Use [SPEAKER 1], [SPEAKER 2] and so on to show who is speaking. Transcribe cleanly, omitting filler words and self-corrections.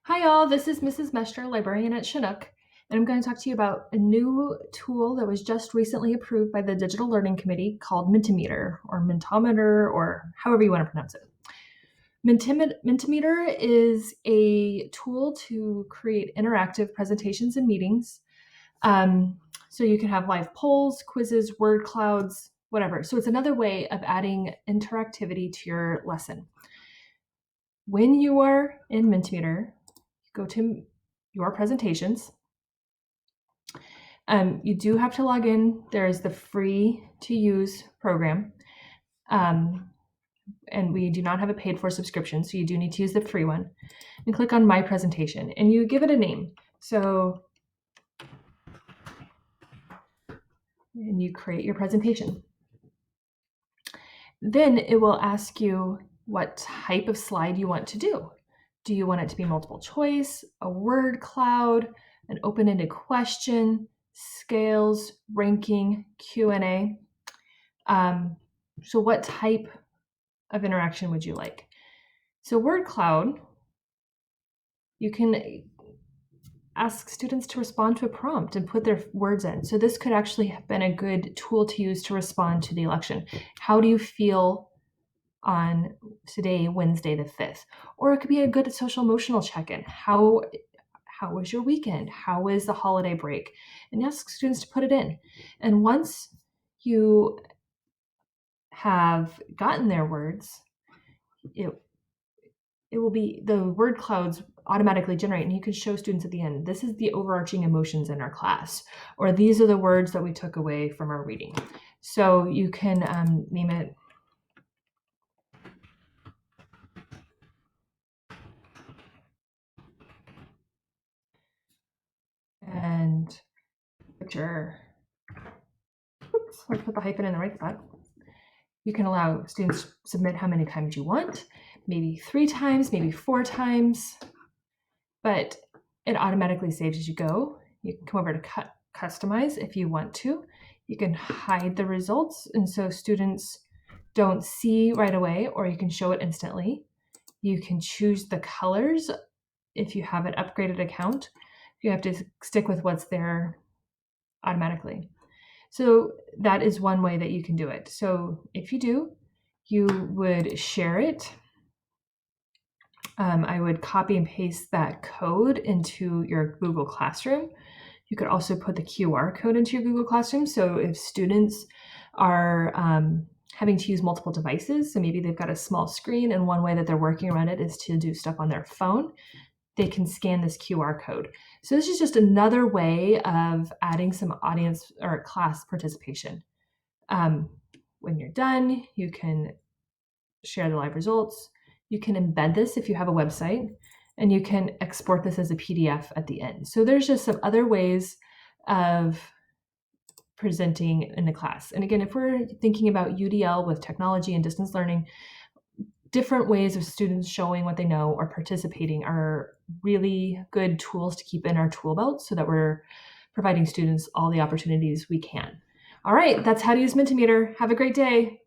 [SPEAKER 1] Hi all, this is Mrs. Mestre, librarian at Chinook, and I'm going to talk to you about a new tool that was just recently approved by the Digital Learning Committee called Mentimeter, or Mentometer, or however you want to pronounce it. Mentimeter is a tool to create interactive presentations and meetings. So you can have live polls, quizzes, word clouds, whatever. So it's another way of adding interactivity to your lesson. When you are in Mentimeter, go to your presentations. You do have to log in. There is the free to use program. And we do not have a paid for subscription, so you do need to use the free one. And click on My Presentation, and you give it a name. So, and you create your presentation. Then it will ask you what type of slide you want to do. Do you want it to be multiple choice, a word cloud, an open-ended question, scales, ranking, Q&A? So what type of interaction would you like? So word cloud, you can ask students to respond to a prompt and put their words in. So this could actually have been a good tool to use to respond to the election. How do you feel on today, Wednesday the 5th? Or it could be a good social emotional check-in. How was your weekend? How was the holiday break? And ask students to put it in. And once you have gotten their words, it will be the word clouds automatically generate, and you can show students at the end, this is the overarching emotions in our class, or these are the words that we took away from our reading. So you can name it and picture. Oops, let's put the hyphen in the right spot. You can allow students to submit how many times you want, maybe 3 times, maybe 4 times, but it automatically saves as you go. You can come over to customize if you want to. You can hide the results, and so students don't see right away, or you can show it instantly. You can choose the colors if you have an upgraded account. You have to stick with what's there automatically. So that is one way that you can do it. So if you do, you would share it. I would copy and paste that code into your Google Classroom. You could also put the QR code into your Google Classroom. So if students are having to use multiple devices, so maybe they've got a small screen and one way that they're working around it is to do stuff on their phone, they can scan this QR code. So this is just another way of adding some audience or class participation. When you're done, you can share the live results. You can embed this if you have a website, and you can export this as a PDF at the end. So there's just some other ways of presenting in the class. And again, if we're thinking about UDL with technology and distance learning, different ways of students showing what they know or participating are really good tools to keep in our tool belt so that we're providing students all the opportunities we can. All right, that's how to use Mentimeter. Have a great day.